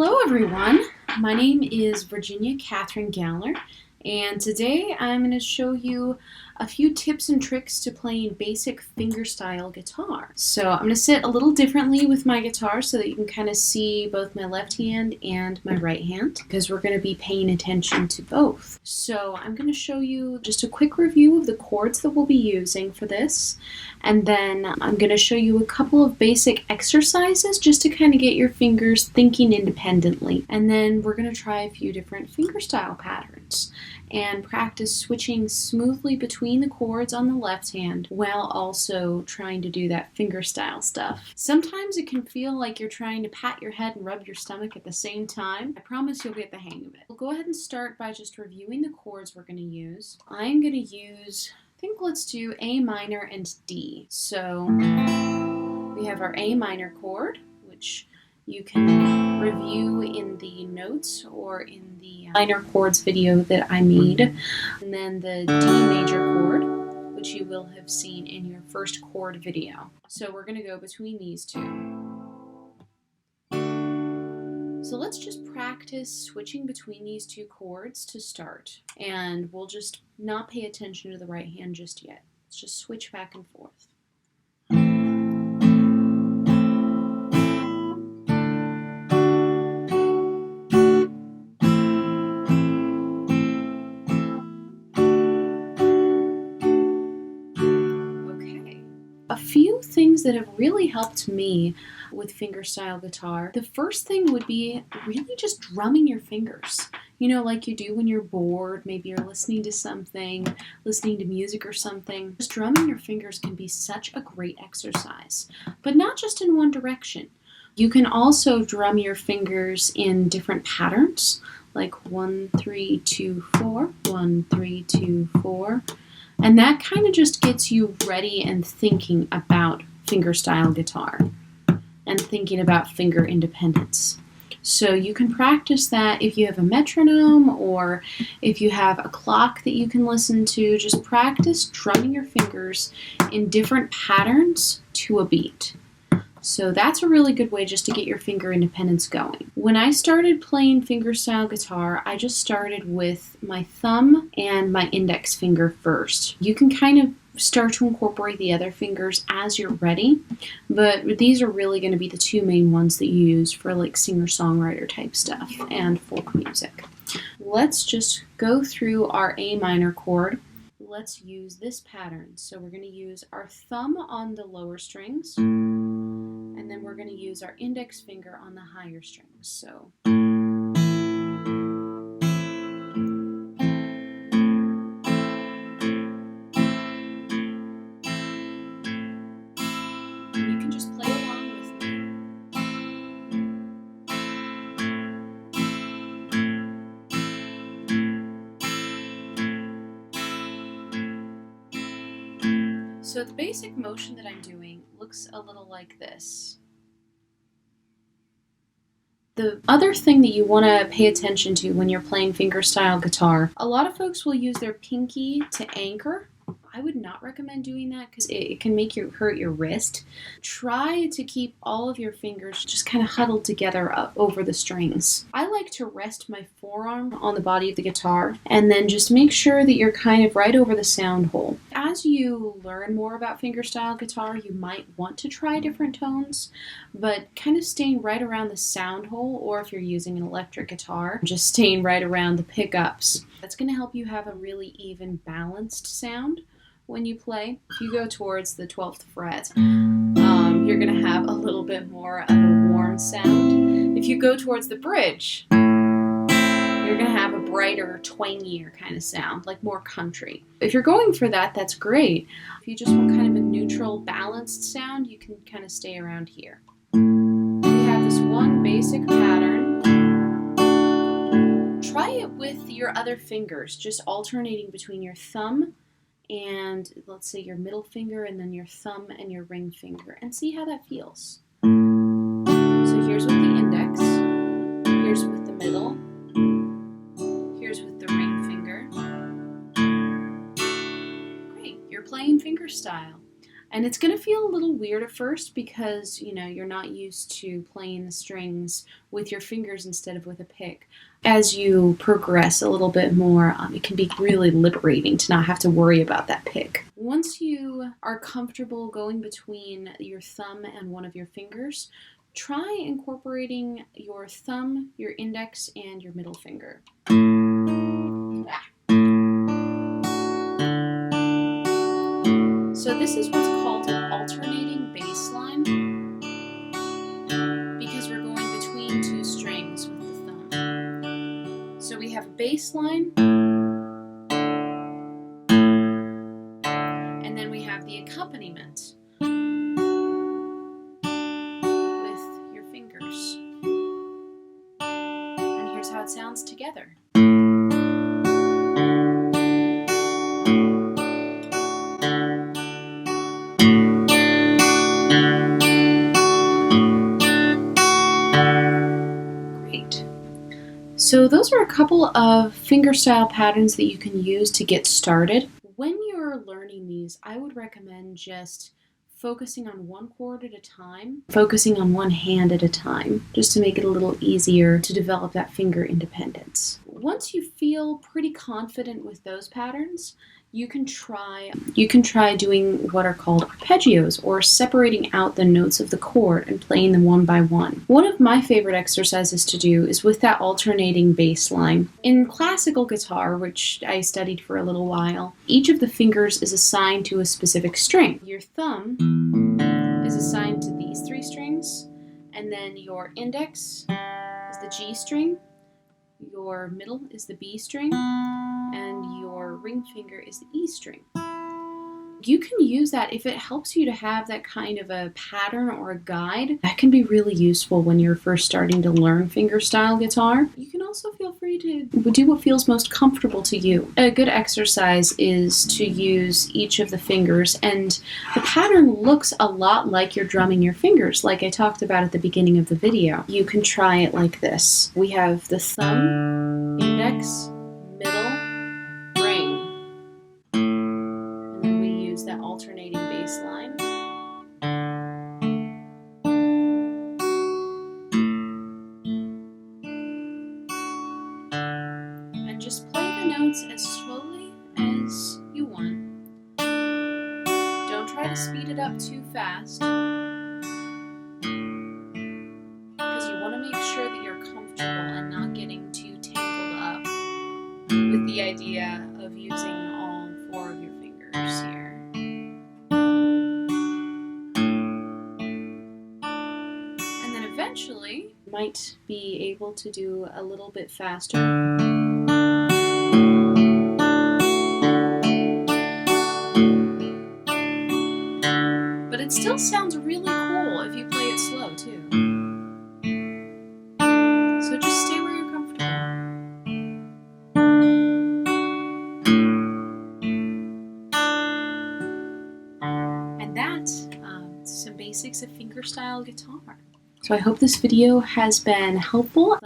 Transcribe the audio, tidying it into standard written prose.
Hello everyone, my name is Virginia Catherine Gallner, and today I'm going to show you a few tips and tricks to playing basic fingerstyle guitar. So I'm going to sit a little differently with my guitar so that you can kind of see both my left hand and my right hand, because we're going to be paying attention to both. So I'm going to show you just a quick review of the chords that we'll be using for this, and then I'm going to show you a couple of basic exercises just to kind of get your fingers thinking independently. And then we're going to try a few different fingerstyle patterns and practice switching smoothly between the chords on the left hand while also trying to do that fingerstyle stuff. Sometimes it can feel like you're trying to pat your head and rub your stomach at the same time. I promise you'll get the hang of it. We'll go ahead and start by just reviewing the chords we're going to use. I'm going to use, I think let's do A minor and D. So we have our A minor chord, which you can review in the notes or in the minor chords video that I made. And then the D major chord, which you will have seen in your first chord video. So we're going to go between these two. So let's just practice switching between these two chords to start. And we'll just not pay attention to the right hand just yet. Let's just switch back and forth. A few things that have really helped me with fingerstyle guitar. The first thing would be really just drumming your fingers. You know, like you do when you're bored, maybe you're listening to something, listening to music or something. Just drumming your fingers can be such a great exercise, but not just in one direction. You can also drum your fingers in different patterns, like 1, 3, 2, 4, 1, 3, 2, 4. And that kind of just gets you ready and thinking about fingerstyle guitar and thinking about finger independence. So you can practice that if you have a metronome or if you have a clock that you can listen to. Just practice drumming your fingers in different patterns to a beat. So that's a really good way just to get your finger independence going. When I started playing fingerstyle guitar, I just started with my thumb and my index finger first. You can kind of start to incorporate the other fingers as you're ready, but these are really going to be the two main ones that you use for like singer-songwriter type stuff and folk music. Let's just go through our A minor chord. Let's use this pattern. So we're going to use our thumb on the lower strings, and then we're going to use our index finger on the higher strings. So you can just play along with me. So the basic motion that I'm doing looks a little like this. The other thing that you want to pay attention to when you're playing fingerstyle guitar, a lot of folks will use their pinky to anchor. I would not recommend doing that because it can make you hurt your wrist. Try to keep all of your fingers just kind of huddled together up over the strings. I like to rest my forearm on the body of the guitar and then just make sure that you're kind of right over the sound hole. As you learn more about fingerstyle guitar, you might want to try different tones, but kind of staying right around the sound hole, or if you're using an electric guitar, just staying right around the pickups. That's going to help you have a really even, balanced sound when you play. If you go towards the 12th fret, you're going to have a little bit more of a warm sound. If you go towards the bridge, you're going to have a brighter, twangier kind of sound, like more country. If you're going for that, that's great. If you just want kind of a neutral, balanced sound, you can kind of stay around here. We have this one basic pattern. Try it with your other fingers, just alternating between your thumb and, let's say, your middle finger, and then your thumb and your ring finger, and see how that feels. So here's with the index, here's with the middle, here's with the ring finger. Great, you're playing fingerstyle. And it's going to feel a little weird at first because, you know, you're not used to playing the strings with your fingers instead of with a pick. As you progress a little bit more, it can be really liberating to not have to worry about that pick. Once you are comfortable going between your thumb and one of your fingers, try incorporating your thumb, your index, and your middle finger. So this is what's called an alternating bass line because we're going between two strings with the thumb. So we have a bass line, and then we have the accompaniment with your fingers. And here's how it sounds together. So those are a couple of fingerstyle patterns that you can use to get started. When you're learning these, I would recommend just focusing on one chord at a time, focusing on one hand at a time, just to make it a little easier to develop that finger independence. Once you feel pretty confident with those patterns, you can try doing what are called arpeggios, or separating out the notes of the chord and playing them one by one. One of my favorite exercises to do is with that alternating bass line. In classical guitar, which I studied for a little while, each of the fingers is assigned to a specific string. Your thumb is assigned to these three strings, and then your index is the G string, your middle is the B string, and your ring finger is the E string. You can use that if it helps you to have that kind of a pattern or a guide. That can be really useful when you're first starting to learn fingerstyle guitar. You can also feel free to do what feels most comfortable to you. A good exercise is to use each of the fingers, and the pattern looks a lot like you're drumming your fingers, like I talked about at the beginning of the video. You can try it like this. We have the thumb, index, middle, ring. And then we use that alternating bass line. And just play the notes as slowly as you want. Don't try to speed it up too fast, because you want to make sure that you're comfortable and not getting too tangled up with the idea of using all four of your fingers here. And then eventually, you might be able to do a little bit faster. But it still sounds really cool if you play it slow too. So just stay where you're comfortable. And that's some basics of fingerstyle guitar. So I hope this video has been helpful.